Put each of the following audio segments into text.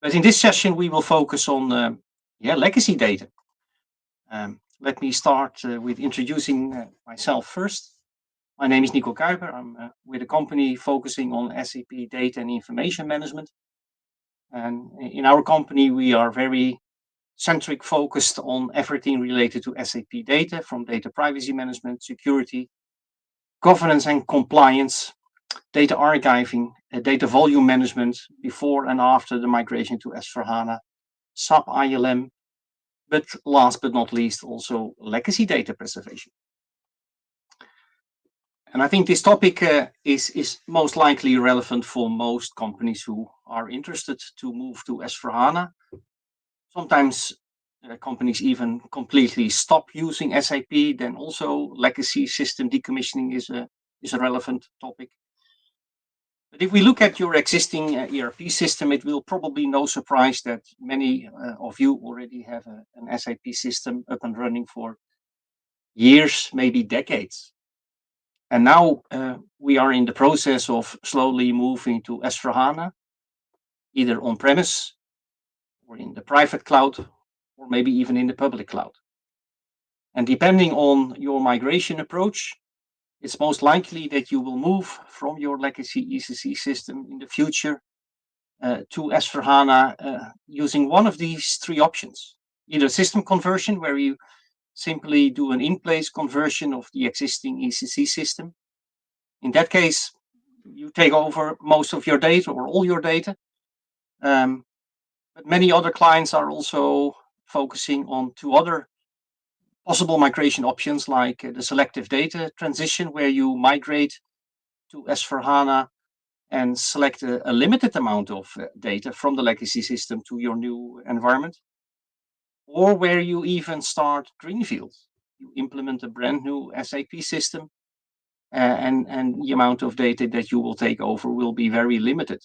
But in this session, we will focus on legacy data. Let me start with introducing myself first. My name is Nico Kuiper. I'm with a company focusing on SAP data and information management. And in our company, we are very centric focused on everything related to SAP data, from data privacy management, security, governance and compliance, data archiving, data volume management before and after the migration to S/4HANA, SAP ILM, but last but not least, also legacy data preservation. And I think this topic is most likely relevant for most companies who are interested to move to S/4HANA. Sometimes companies even completely stop using SAP, then also legacy system decommissioning is a relevant topic. But if we look at your existing ERP system, it will probably no surprise that many of you already have an SAP system up and running for years, maybe decades. And now we are in the process of slowly moving to S/4HANA, either on-premise or in the private cloud, or maybe even in the public cloud. And depending on your migration approach, it's most likely that you will move from your legacy ECC system in the future to S/4HANA using one of these three options. Either system conversion, where you simply do an in-place conversion of the existing ECC system. In that case, you take over most of your data or all your data. But many other clients are also focusing on two other possible migration options, like the selective data transition, where you migrate to S/4HANA and select a limited amount of data from the legacy system to your new environment, or where you even start greenfield. You implement a brand new SAP system, and the amount of data that you will take over will be very limited.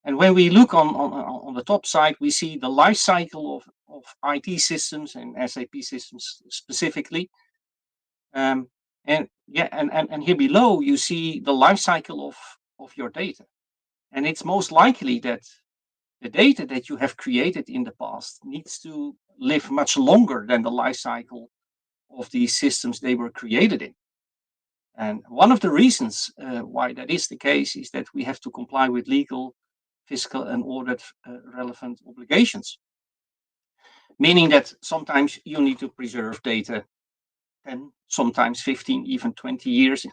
And when we look on the top side, we see the life cycle of IT systems and SAP systems specifically. And here below, you see the life cycle of your data. And it's most likely that the data that you have created in the past needs to live much longer than the life cycle of these systems they were created in. And one of the reasons why that is the case is that we have to comply with legal, fiscal, and audit relevant obligations. Meaning that sometimes you need to preserve data 10, sometimes 15, even 20 years.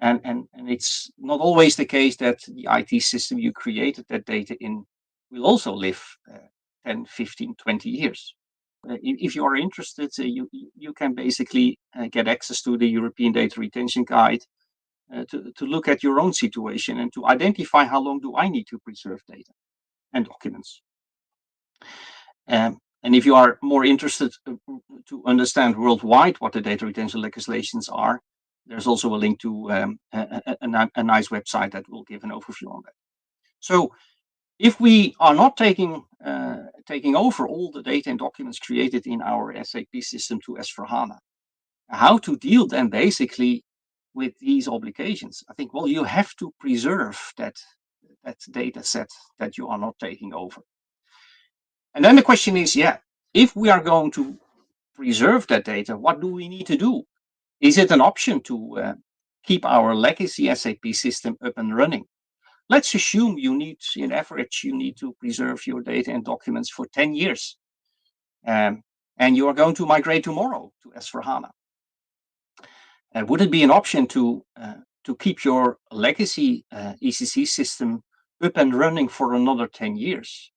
And it's not always the case that the IT system you created that data in will also live 10, 15, 20 years. If you are interested, you can basically get access to the European Data Retention Guide to look at your own situation and to identify how long do I need to preserve data and documents. And if you are more interested to understand worldwide what the data retention legislations are, there's also a link to a nice website that will give an overview on that. So if we are not taking over all the data and documents created in our SAP system to S/4HANA, how to deal then basically with these obligations? I think, well, you have to preserve that data set that you are not taking over. And then the question is, if we are going to preserve that data, what do we need to do? Is it an option to keep our legacy SAP system up and running? Let's assume in average, you need to preserve your data and documents for 10 years. And you are going to migrate tomorrow to S/4HANA. Would it be an option to keep your legacy ECC system up and running for another 10 years?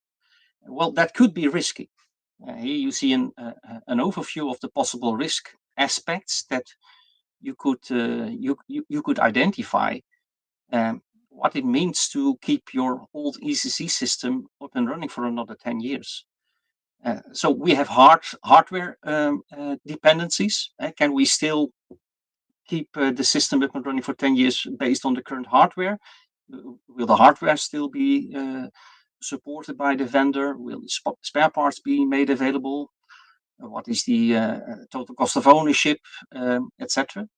Well, that could be risky. Here you see an overview of the possible risk aspects that you could identify. What it means to keep your old ECC system up and running for another 10 years. So we have hardware dependencies. Can we still keep the system up and running for 10 years based on the current hardware? Will the hardware still be supported by the vendor? Will the spare parts be made available? What is the total cost of ownership, etc.?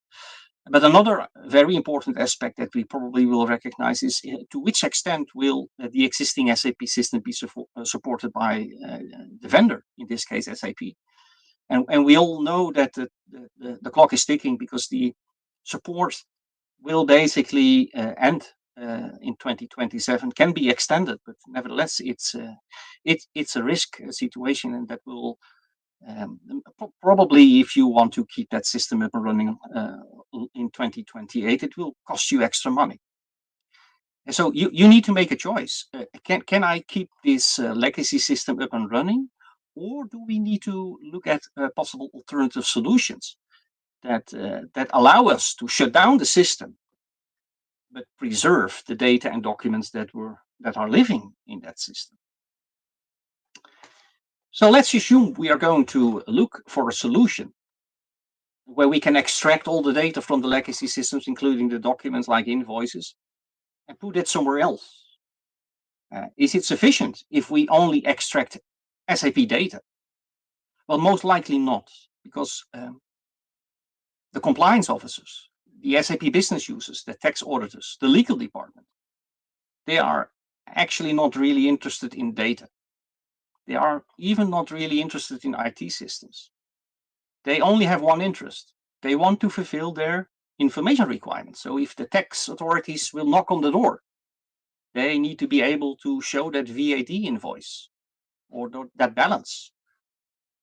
But another very important aspect that we probably will recognize is to which extent will the existing SAP system be supported by the vendor, in this case SAP. And we all know that the clock is ticking because the support will basically end in 2027, can be extended, but nevertheless, it's a risk situation, and that will probably, if you want to keep that system up and running in 2028, it will cost you extra money. And so you need to make a choice. Can I keep this legacy system up and running, or do we need to look at possible alternative solutions that allow us to shut down the system but preserve the data and documents that are living in that system? So let's assume we are going to look for a solution where we can extract all the data from the legacy systems, including the documents like invoices, and put it somewhere else. Is it sufficient if we only extract SAP data? Well, most likely not, because the compliance officers, the SAP business users, the tax auditors, the legal department, they are actually not really interested in data. They are even not really interested in IT systems. They only have one interest. They want to fulfill their information requirements. So if the tax authorities will knock on the door, they need to be able to show that VAT invoice or that balance.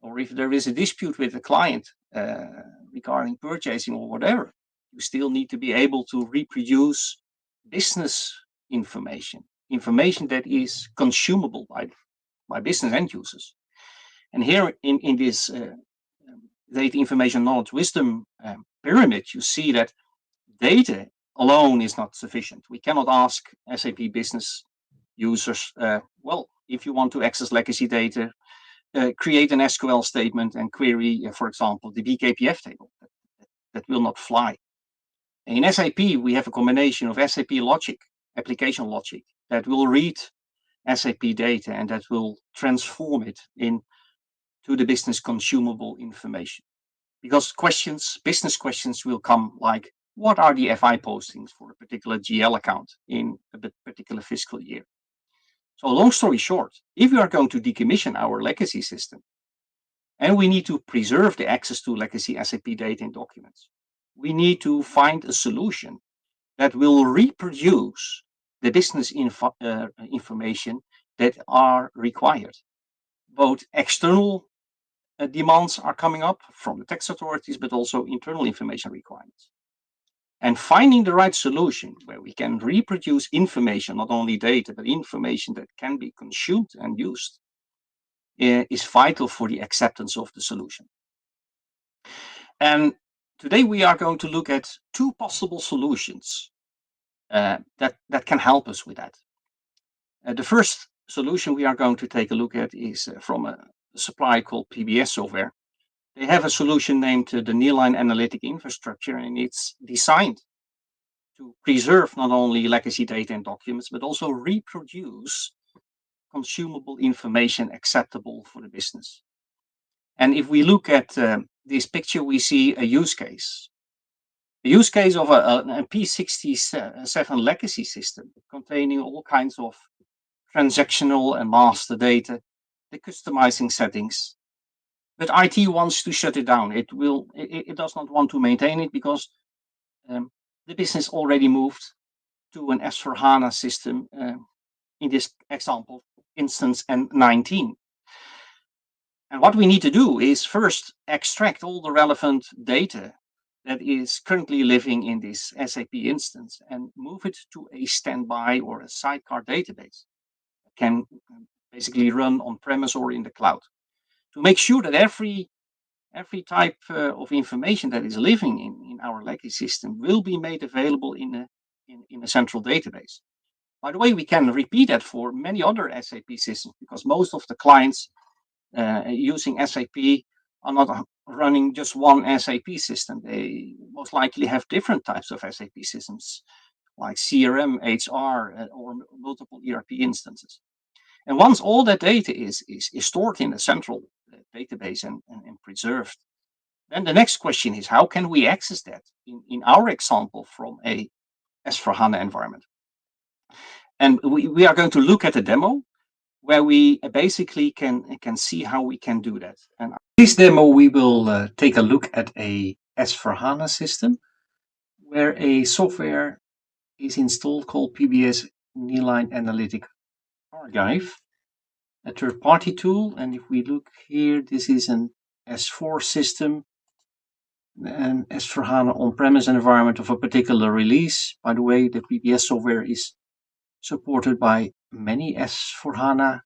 Or if there is a dispute with the client regarding purchasing or whatever, you still need to be able to reproduce business information that is consumable by business end users. And here in this data information knowledge wisdom pyramid, you see that data alone is not sufficient. We cannot ask SAP business users, well, if you want to access legacy data, create an SQL statement and query, for example, the BKPF table. That will not fly. In SAP, we have a combination of SAP logic, application logic, that will read SAP data and that will transform it into the business consumable information. Because business questions will come like, what are the FI postings for a particular GL account in a particular fiscal year? So long story short, if we are going to decommission our legacy system, and we need to preserve the access to legacy SAP data and documents, we need to find a solution that will reproduce the business information that are required. Both external demands are coming up from the tax authorities, but also internal information requirements. And finding the right solution where we can reproduce information, not only data, but information that can be consumed and used, is vital for the acceptance of the solution. And today we are going to look at two possible solutions that can help us with that. The first solution we are going to take a look at is from a supplier called PBS Software. They have a solution named the Nearline Analytic Infrastructure, and it's designed to preserve not only legacy data and documents, but also reproduce consumable information acceptable for the business. And if we look at this picture, we see a use case. The use case of a P67 legacy system containing all kinds of transactional and master data, the customizing settings. But IT wants to shut it down. It does not want to maintain it because the business already moved to an S/4HANA system, in this example, instance N19. And what we need to do is first extract all the relevant data that is currently living in this SAP instance and move it to a standby or a sidecar database. It can basically run on premise or in the cloud to make sure that every type of information that is living in our legacy system will be made available in a central database. By the way, we can repeat that for many other SAP systems because most of the clients using SAP are not running just one SAP system. They most likely have different types of SAP systems like CRM, HR, or multiple ERP instances. And once all that data is stored in a central database and preserved, Then the next question is, how can we access that in our example from a S4HANA environment? And we are going to look at a demo where we basically can see how we can do that. And in this demo, we will take a look at a S4HANA system where a software is installed called PBS Nearline Analytic Archive, a third-party tool. And if we look here, this is an S4 system, an S4HANA on-premise environment of a particular release. By the way, the PBS software is supported by many S4HANA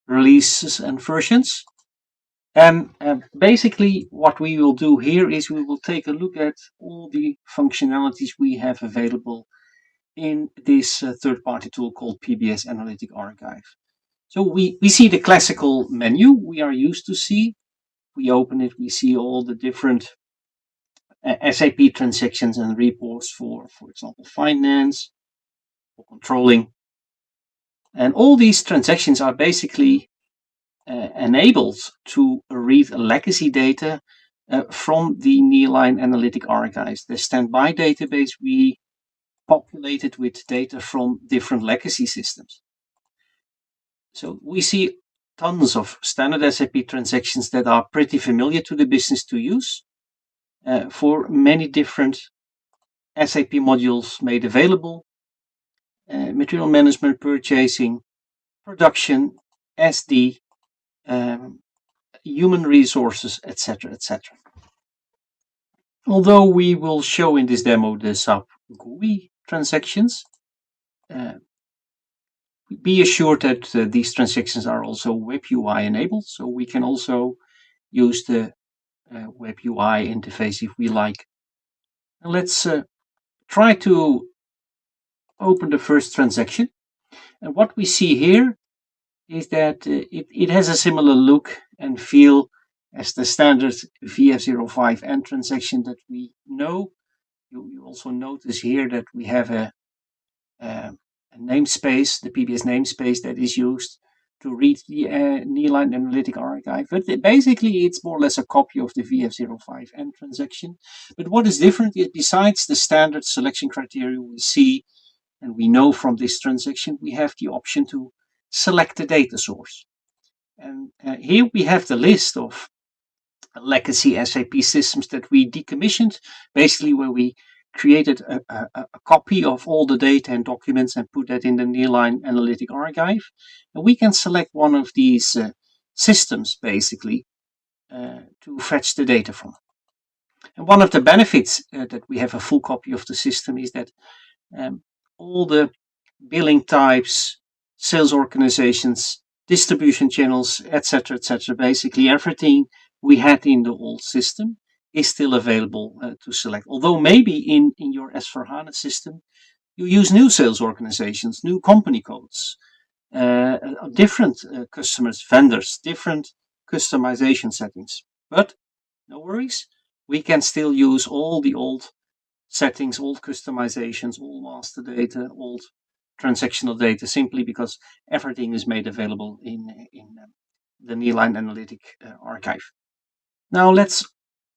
releases and versions. And basically what we will do here is we will take a look at all the functionalities we have available in this third-party tool called PBS Analytic Archive. So we see the classical menu we are used to see. We open it, we see all the different SAP transactions and reports for example, finance or controlling. And all these transactions are basically enabled to read legacy data from the Nearline Analytic Archives. The standby database we populated with data from different legacy systems. So we see tons of standard SAP transactions that are pretty familiar to the business to use for many different SAP modules made available: material management, purchasing, production, SD, human resources, etc., etc. Although we will show in this demo the SAP GUI transactions, be assured that these transactions are also web UI enabled, so we can also use the web UI interface if we like. And let's try to open the first transaction. And what we see here is that it has a similar look and feel as the standard VF05 end transaction that we know. You also notice here that we have a namespace, the PBS namespace that is used to read the Nearline Analytic Archive. But basically, it's more or less a copy of the VF05 end transaction. But what is different is, besides the standard selection criteria we see and we know from this transaction, we have the option to select the data source. And here we have the list of legacy SAP systems that we decommissioned, basically where we created a copy of all the data and documents and put that in the Nearline Analytic Archive. And we can select one of these systems, basically, to fetch the data from. And one of the benefits that we have a full copy of the system is that all the billing types, sales organizations, distribution channels, etc., etc., basically everything we had in the old system is still available to select. Although maybe in your S4HANA system, you use new sales organizations, new company codes, different customers, vendors, different customization settings. But no worries, we can still use all the old settings, old customizations, old master data, old transactional data, simply because everything is made available in the Nearline Analytic Archive. Now let's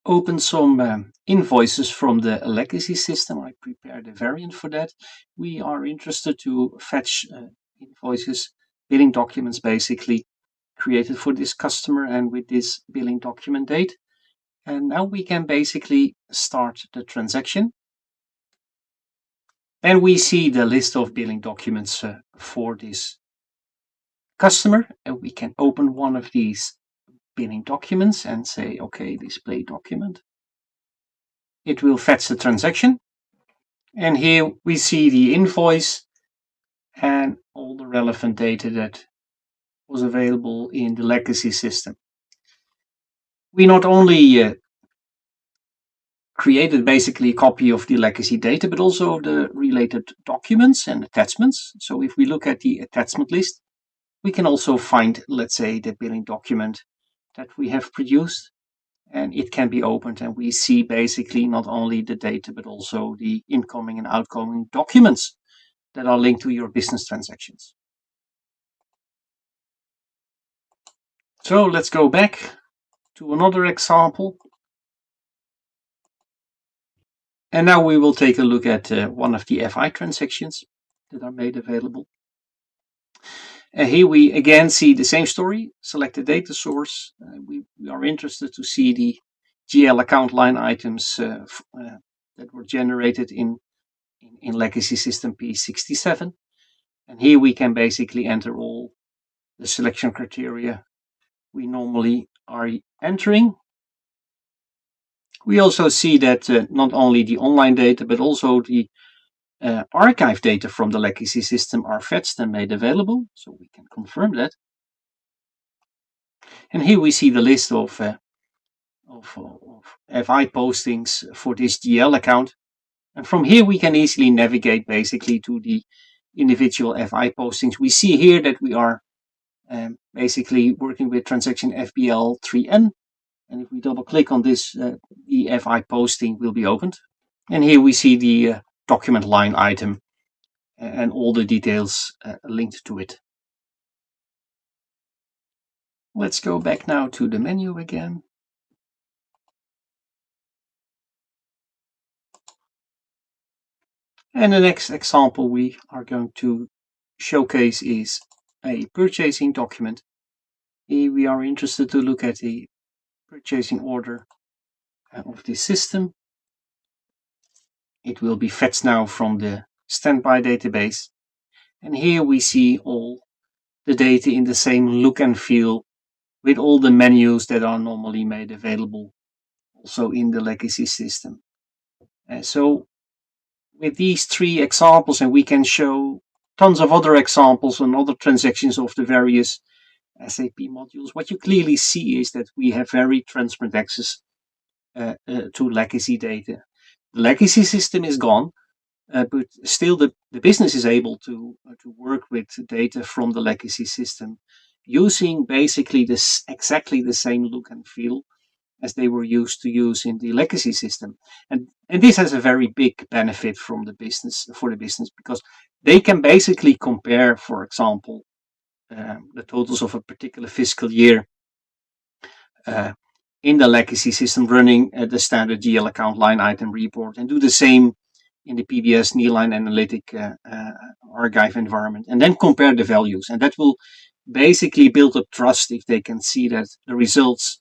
open some invoices from the legacy system. I prepared a variant for that. We are interested to fetch invoices, billing documents basically, created for this customer and with this billing document date. And now we can basically start the transaction. And we see the list of billing documents for this customer. And we can open one of these billing documents and say, okay, display document. It will fetch the transaction. And here we see the invoice and all the relevant data that was available in the legacy system. We not only created basically a copy of the legacy data, but also the related documents and attachments. So if we look at the attachment list, we can also find, let's say, the billing document that we have produced, and it can be opened, and we see basically not only the data, but also the incoming and outgoing documents that are linked to your business transactions. So let's go back to another example. And now we will take a look at one of the FI transactions that are made available. Here we again see the same story. Select the data source. We are interested to see the GL account line items that were generated in legacy system P67. And here we can basically enter all the selection criteria we normally are entering. We also see that not only the online data, but also the archive data from the legacy system are fetched and made available. So we can confirm that. And here we see the list of FI postings for this GL account. And from here we can easily navigate basically to the individual FI postings. We see here that we are basically working with transaction FBL3N. And if we double click on this, the FI posting will be opened. And here we see the document line item and all the details linked to it. Let's go back now to the menu again. And the next example we are going to showcase is a purchasing document. Here we are interested to look at the purchasing order of this system. It will be fetched now from the standby database. And here we see all the data in the same look and feel with all the menus that are normally made available also in the legacy system. So with these three examples, and we can show tons of other examples and other transactions of the various SAP modules, what you clearly see is that we have very transparent access to legacy data. The legacy system is gone, but still the business is able to work with data from the legacy system using basically this exactly the same look and feel as they were used to use in the legacy system. And this has a very big benefit for the business because they can basically compare, for example, the totals of a particular fiscal year in the legacy system running the standard GL account line item report and do the same in the PBS Nearline Analytic archive environment, and then compare the values. And that will basically build up trust if they can see that the results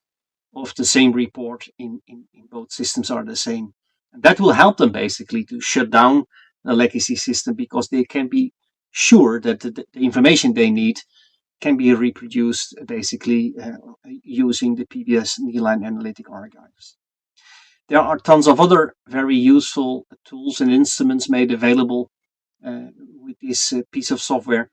of the same report in both systems are the same. And that will help them basically to shut down the legacy system because they can be sure that the information they need can be reproduced basically using the PBS Nearline Analytic archives. There are tons of other very useful tools and instruments made available with this piece of software.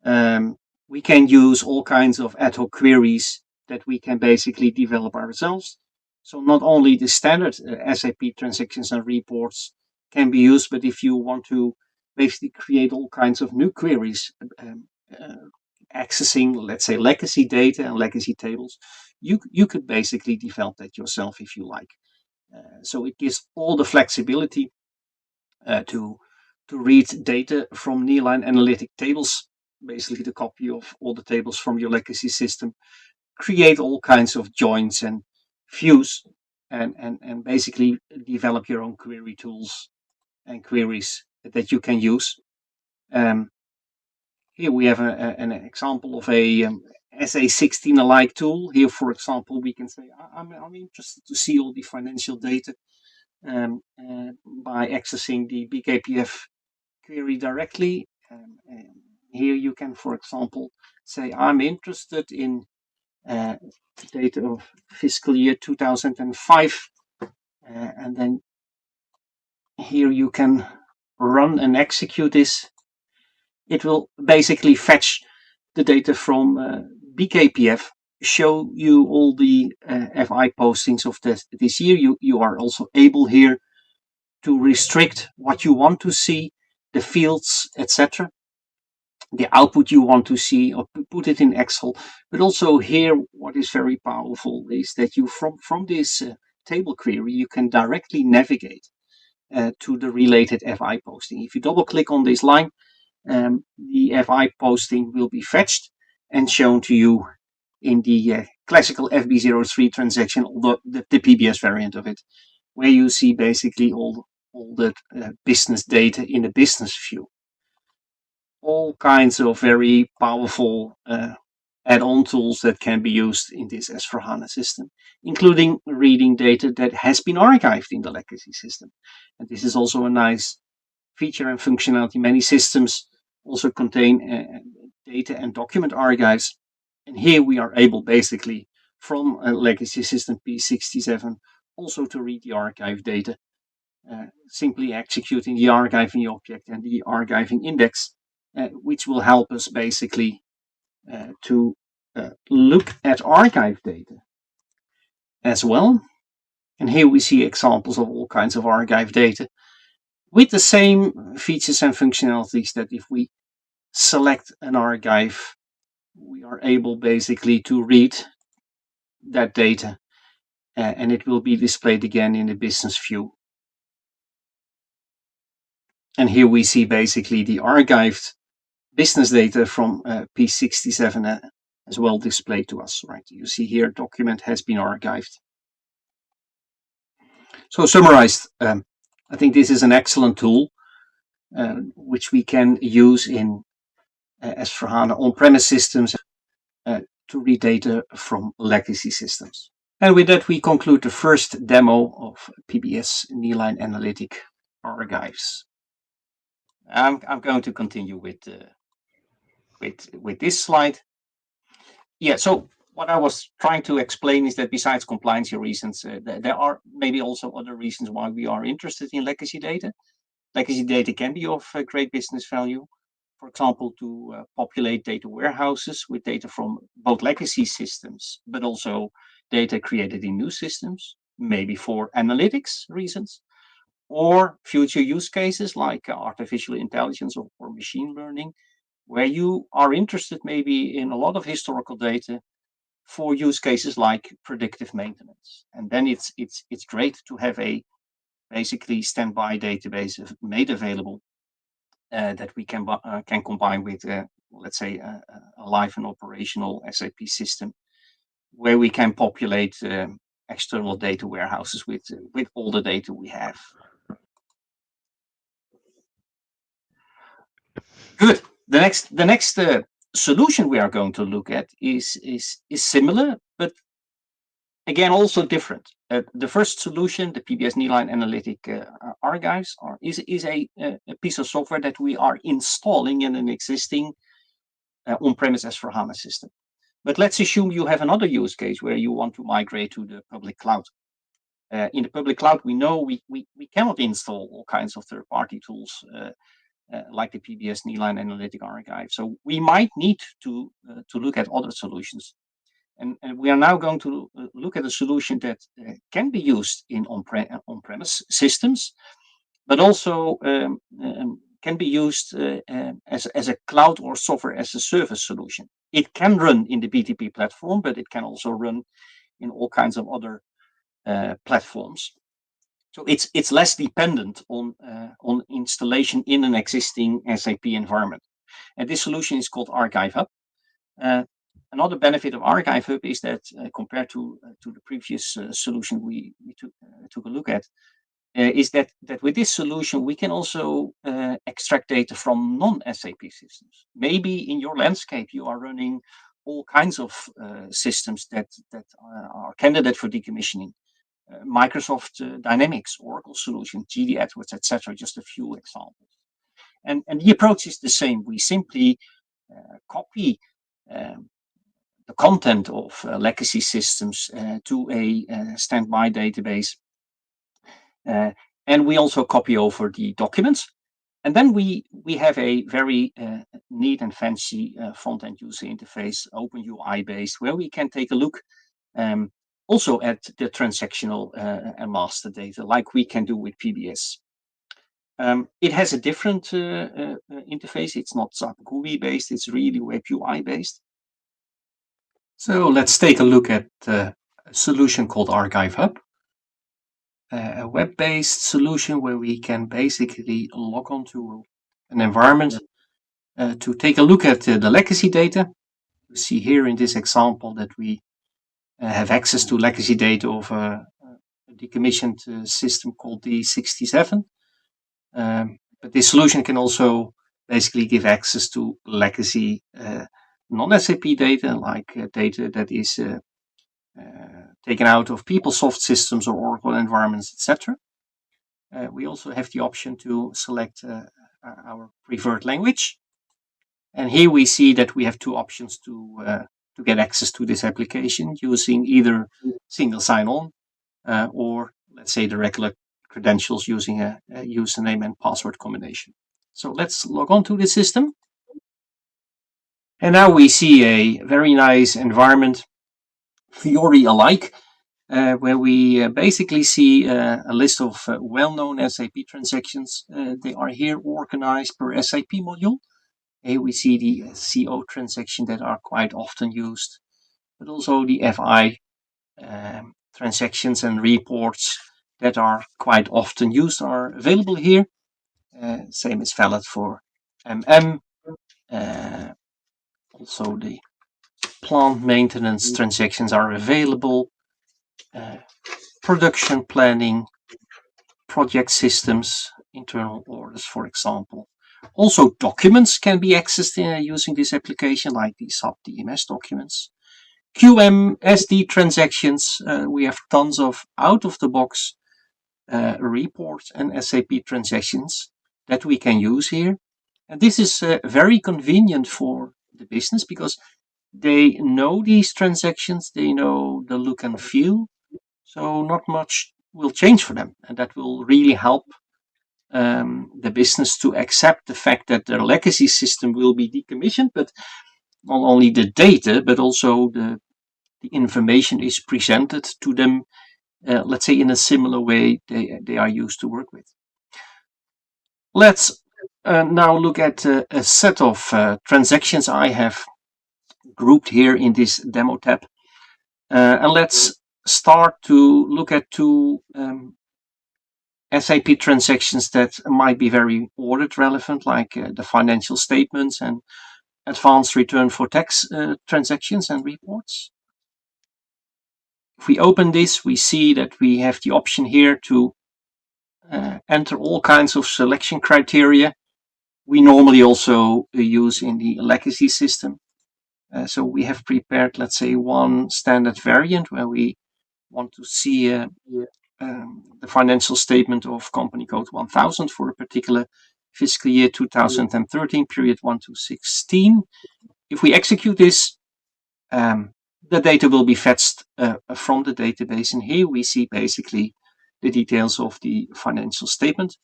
We can use all kinds of ad hoc queries that we can basically develop ourselves. So not only the standard SAP transactions and reports can be used, but if you want to basically create all kinds of new queries, accessing, let's say, legacy data and legacy tables, you could basically develop that yourself if you like. So it gives all the flexibility to read data from Nearline Analytic tables, basically the copy of all the tables from your legacy system, create all kinds of joins and views, and basically develop your own query tools and queries that you can use. Here we have an example of a SA16 alike tool. Here, for example, we can say, I'm interested to see all the financial data by accessing the BKPF query directly. Here you can, for example, say, I'm interested in data of fiscal year 2005. And then here you can run and execute this. It will basically fetch the data from BKPF, show you all the FI postings of this year. You are also able here to restrict what you want to see, the fields, etc. The output you want to see, or put it in Excel. But also here, what is very powerful is that you from this table query, you can directly navigate to the related FI posting. If you double click on this line, the FI posting will be fetched and shown to you in the classical FB03 transaction, although the PBS variant of it, where you see basically all all the business data in a business view. All kinds of very powerful add-on tools that can be used in this S/4HANA system, including reading data that has been archived in the legacy system. And this is also a nice feature and functionality. Many systems also contain data and document archives. And here we are able basically from a legacy system P67 also to read the archive data, simply executing the archiving object and the archiving index, which will help us basically to look at archive data as well. And here we see examples of all kinds of archive data with the same features and functionalities that if we select an archive, we are able basically to read that data and it will be displayed again in the business view. And here we see basically the archived business data from P67 as well displayed to us, right? You see here, document has been archived. So summarized, I think this is an excellent tool which we can use in S/4HANA on-premise systems to read data from legacy systems. And with that, we conclude the first demo of PBS Nearline Analytic Archives. I'm going to continue with this slide. Yeah, so what I was trying to explain is that besides compliance reasons, there are maybe also other reasons why we are interested in legacy data. Legacy data can be of great business value. For example, to populate data warehouses with data from both legacy systems, but also data created in new systems, maybe for analytics reasons, or future use cases like artificial intelligence or machine learning, where you are interested maybe in a lot of historical data for use cases like predictive maintenance. And then it's great to have a basically standby database made available that we can combine with, let's say, a live and operational SAP system, where we can populate external data warehouses with all the data we have. Good. The next solution we are going to look at is similar, but again also different. The first solution, the PBS Nearline Analytic Archives, is a piece of software that we are installing in an existing on-premise S/4HANA system. But let's assume you have another use case where you want to migrate to the public cloud. In the public cloud, we know we cannot install all kinds of third-party tools like the PBS Nearline Analytic Archive. So we might need to look at other solutions. And we are now going to look at a solution that can be used in on-premise systems, but also can be used as a cloud or software as a service solution. It can run in the BTP platform, but it can also run in all kinds of other platforms. So it's less dependent on installation in an existing SAP environment. And this solution is called Archive Hub. Another benefit of Archive Hub is that compared to the previous solution we took a look at, is that with this solution we can also extract data from non-SAP systems. Maybe in your landscape you are running all kinds of systems that are candidate for decommissioning. Microsoft Dynamics, Oracle solution, GD Edwards, etc. Just a few examples. And the approach is the same. We simply copy the content of legacy systems to a standby database. And we also copy over the documents. And then we have a very neat and fancy front-end user interface, open UI based, where we can take a look also at the transactional and master data, like we can do with PBS. It has a different interface. It's not SAP GUI based, it's really web UI based. So let's take a look at a solution called Archive Hub, a web-based solution where we can basically log on to an environment to take a look at the legacy data. You see here in this example that we have access to legacy data of a decommissioned system called D67. But this solution can also basically give access to legacy non-SAP data, like data that is taken out of PeopleSoft systems or Oracle environments, etc. We also have the option to select our preferred language. And here we see that we have two options to get access to this application using either single sign-on or, let's say, the regular credentials using a username and password combination. So let's log on to the system. And now we see a very nice environment, Fiori alike, where we basically see a list of well-known SAP transactions. They are here organized per SAP module. Here we see the CO transaction that are quite often used, but also the FI transactions and reports that are quite often used are available here. Same is valid for MM. Also the plant maintenance transactions are available. Production planning, project systems, internal orders, for example. Also, documents can be accessed using this application, like the SAP DMS documents. QM, SD transactions, we have tons of out-of-the-box reports and SAP transactions that we can use here. And this is very convenient for the business because they know these transactions, they know the look and feel, so not much will change for them, and that will really help the business to accept the fact that their legacy system will be decommissioned, but not only the data, but also the information is presented to them, let's say in a similar way they are used to work with. Let's now look at a set of transactions I have grouped here in this demo tab. And let's start to look at two SAP transactions that might be very audit relevant, like the financial statements and advanced return for tax transactions and reports. If we open this, we see that we have the option here to enter all kinds of selection criteria we normally also use in the legacy system. So we have prepared, let's say, one standard variant where we want to see the financial statement of company code 1000 for a particular fiscal year 2013, period 1 to 16. If we execute this, the data will be fetched from the database, and here we see basically the details of the financial statement.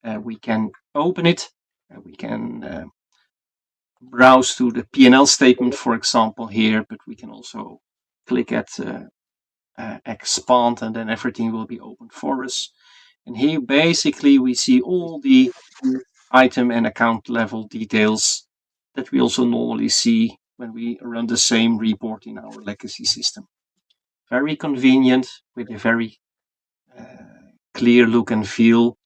We can open it, we can browse to the P&L statement, for example, here, but we can also click at expand, and then everything will be open for us. And here basically we see all the item and account level details that we also normally see when we run the same report in our legacy system. Very convenient with a very clear look and feel.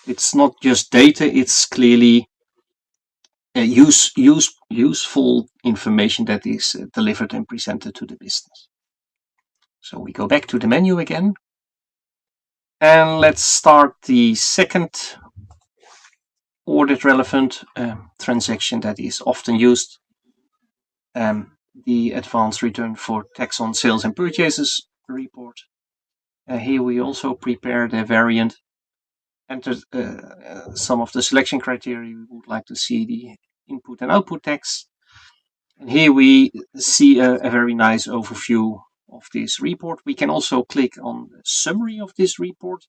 It's not just data, it's clearly useful information that is delivered and presented to the business. So we go back to the menu again. And let's start the second audit relevant transaction that is often used. The advanced return for tax on sales and purchases report. Here we also prepared a variant, entered some of the selection criteria we would like to see, the input and output tax. And here we see a very nice overview of this report. We can also click on the summary of this report.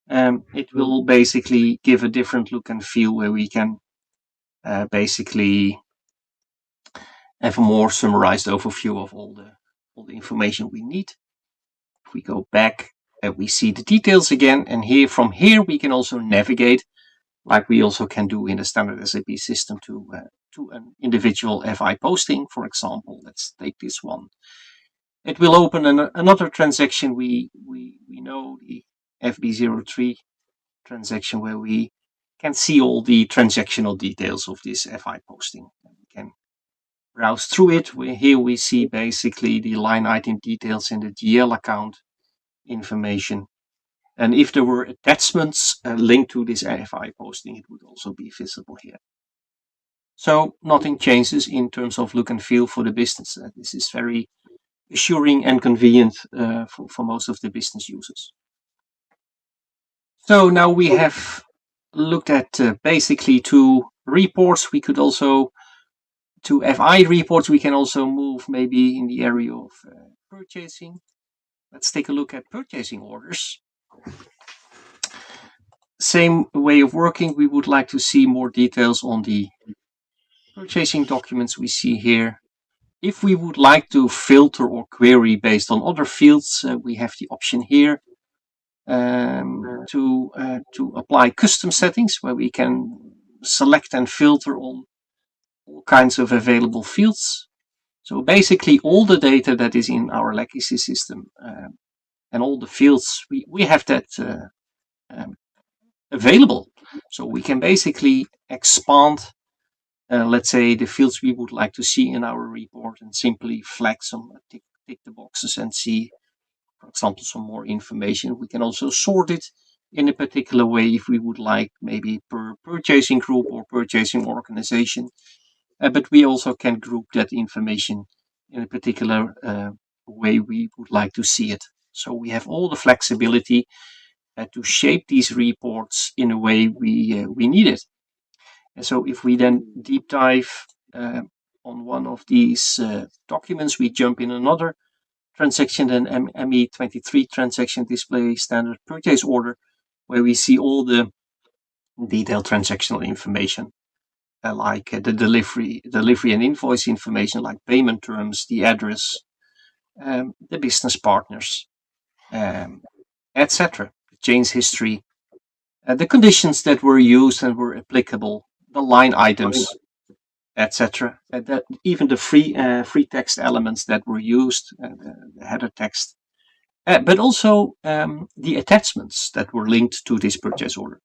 It will basically give a different look and feel where we can basically have a more summarized overview of all the information we need. If we go back, we see the details again, and here from here we can also navigate, like we also can do in the standard SAP system, to an individual FI posting, for example. Let's take this one. It will open another transaction. We know the FB03 transaction, where we can see all the transactional details of this FI posting. We can browse through it. Here we see basically the line item details in the GL account information. And if there were attachments linked to this AFI posting, it would also be visible here. So nothing changes in terms of look and feel for the business. This is very assuring and convenient for most of the business users. So now we have looked at basically two reports. We could also, to FI reports, we can also move maybe in the area of purchasing. Let's take a look at purchasing orders. Same way of working. We would like to see more details on the purchasing documents we see here. If we would like to filter or query based on other fields, we have the option here to apply custom settings, where we can select and filter on all kinds of available fields. So basically all the data that is in our legacy system and all the fields, we have that available. So we can basically expand, let's say, the fields we would like to see in our report, and simply flag some, tick the boxes and see, for example, some more information. We can also sort it in a particular way if we would like, maybe per purchasing group or purchasing organization. But we also can group that information in a particular way we would like to see it. So we have all the flexibility to shape these reports in a way we need it. And so if we then deep dive on one of these documents, we jump in another transaction, then ME23 transaction display standard purchase order, where we see all the detailed transactional information, like the delivery and invoice information, like payment terms, the address, the business partners, etc. The change history, the conditions that were used and were applicable, the line items, etc. That even the free text elements that were used, the header text, but also the attachments that were linked to this purchase order.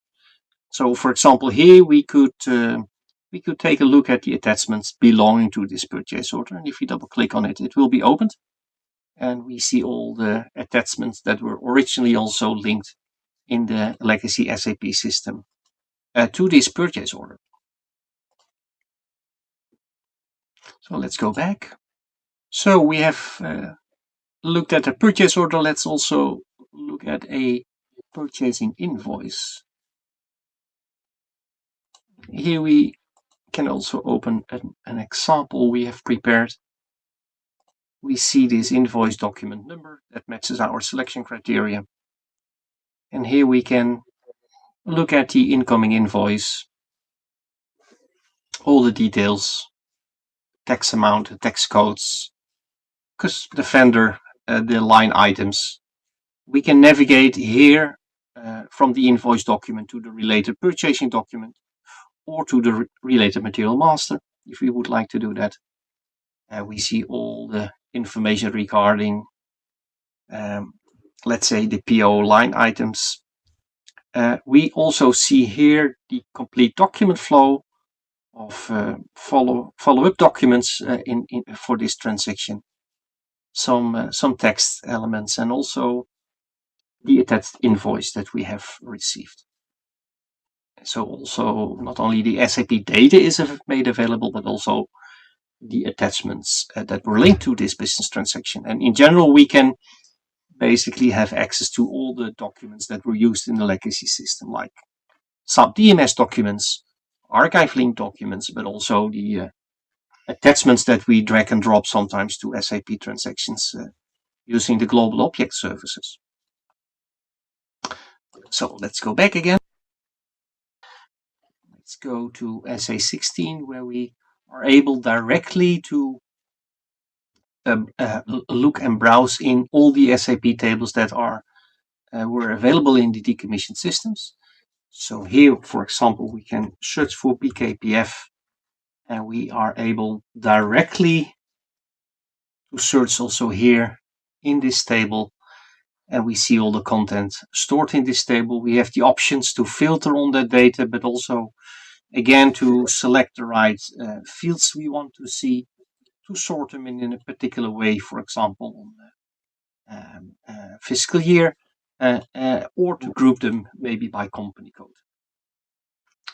So, for example, here we could take a look at the attachments belonging to this purchase order, and if you double click on it, it will be opened, and we see all the attachments that were originally also linked in the legacy SAP system to this purchase order. So let's go back. So we have looked at a purchase order. Let's also look at a purchasing invoice. Here we can also open an example we have prepared. We see this invoice document number that matches our selection criteria. And here we can look at the incoming invoice, all the details, tax amount, the tax codes, the vendor, the line items. We can navigate here from the invoice document to the related purchasing document, or to the related material master, if we would like to do that. We see all the information regarding, let's say, the PO line items. We also see here the complete document flow of follow-up documents for this transaction, some text elements, and also the attached invoice that we have received. So also not only the SAP data is made available, but also the attachments that were linked to this business transaction. And in general, we can basically have access to all the documents that were used in the legacy system, like SAP DMS documents, archive link documents, but also the attachments that we drag and drop sometimes to SAP transactions using the global object services. So let's go back again. Let's go to SA16, where we are able directly to look and browse in all the SAP tables that were available in the decommissioned systems. So here, for example, we can search for BKPF, and we are able directly to search also here in this table, and we see all the content stored in this table. We have the options to filter on that data, but also again to select the right fields we want to see, to sort them in a particular way, for example on fiscal year, or to group them maybe by company code.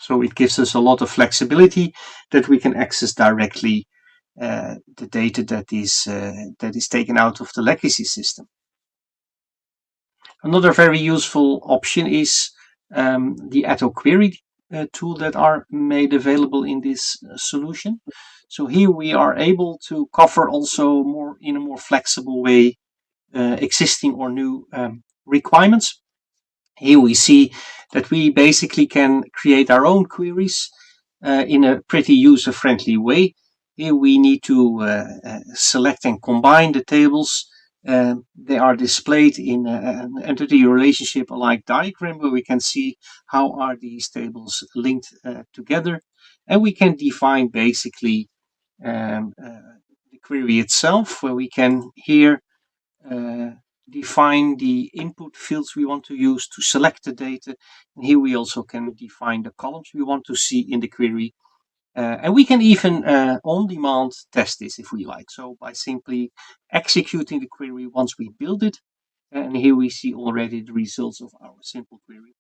So it gives us a lot of flexibility that we can access directly the data that is taken out of the legacy system. Another very useful option is the auto query tool that are made available in this solution. So here we are able to cover also more in a more flexible way existing or new requirements. Here we see that we basically can create our own queries in a pretty user-friendly way. Here we need to select and combine the tables. They are displayed in an entity relationship alike diagram where we can see how are these tables linked together. And we can define basically the query itself, where we can here uh, define the input fields we want to use to select the data. And here we also can define the columns we want to see in the query. And we can even on demand test this if we like. So by simply executing the query once we build it, and here we see already the results of our simple query.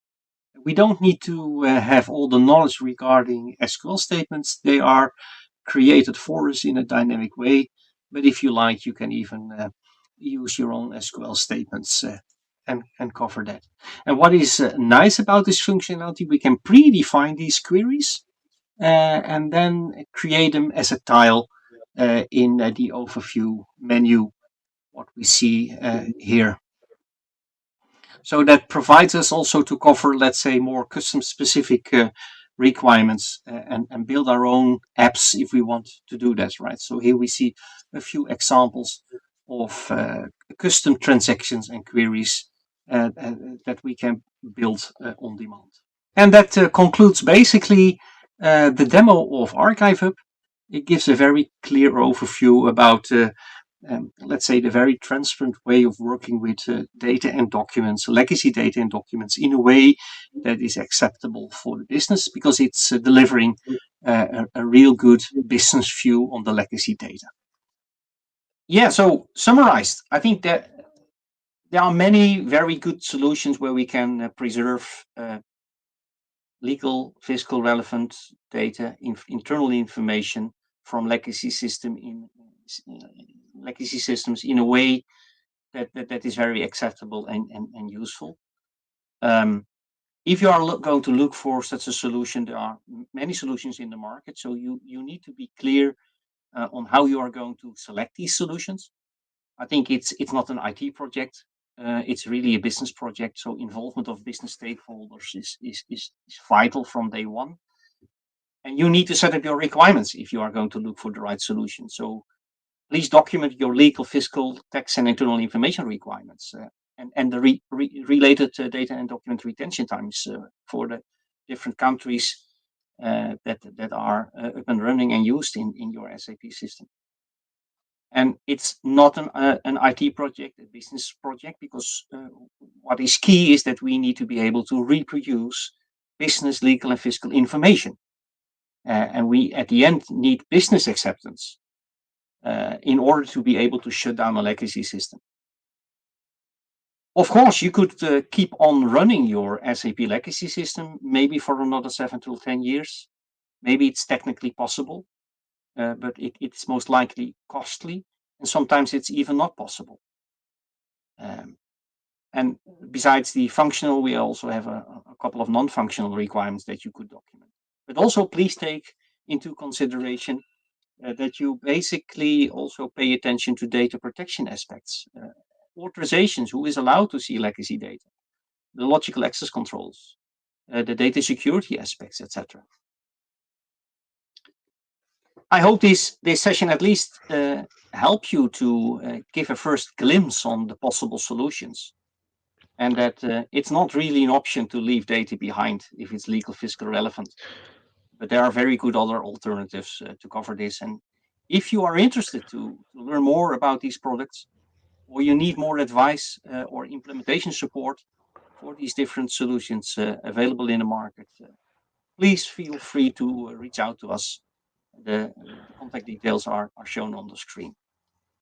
We don't need to have all the knowledge regarding SQL statements. They are created for us in a dynamic way. But if you like, you can even use your own SQL statements and cover that. And what is nice about this functionality, we can predefine these queries and then create them as a tile in the overview menu, what we see here. So that provides us also to cover, let's say, more custom specific requirements and build our own apps if we want to do that, right? So here we see a few examples of custom transactions and queries that we can build on demand. And that concludes basically the demo of ArchiveHub. It gives a very clear overview about let's say, the very transparent way of working with data and documents, legacy data and documents, in a way that is acceptable for the business because it's delivering a real good business view on the legacy data. Yeah, so summarized, I think that there are many very good solutions where we can preserve legal, fiscal relevant data, internal information from legacy legacy systems in a way that is very acceptable and useful. If you are going to look for such a solution, there are many solutions in the market. So you need to be clear on how you are going to select these solutions. I think it's not an IT project. It's really a business project. So involvement of business stakeholders is vital from day one. And you need to set up your requirements if you are going to look for the right solution. So please document your legal, fiscal, tax, and internal information requirements and the related data and document retention times for the different countries that are up and running and used in your SAP system. And it's not an IT project, a business project, because what is key is that we need to be able to reproduce business, legal, and fiscal information. And we, at the end, need business acceptance in order to be able to shut down a legacy system. Of course, you could keep on running your SAP legacy system maybe for another 7 to 10 years. Maybe it's technically possible, but it's most likely costly, and sometimes it's even not possible. And besides the functional, we also have a couple of non-functional requirements that you could document. But also please take into consideration that you basically also pay attention to data protection aspects, authorizations, who is allowed to see legacy data, the logical access controls, the data security aspects, etc. I hope this session at least help you to give a first glimpse on the possible solutions, and that it's not really an option to leave data behind if it's legal, fiscal relevant. But there are very good other alternatives to cover this. And if you are interested to learn more about these products, or you need more advice or implementation support for these different solutions available in the market, please feel free to reach out to us. The contact details are shown on the screen.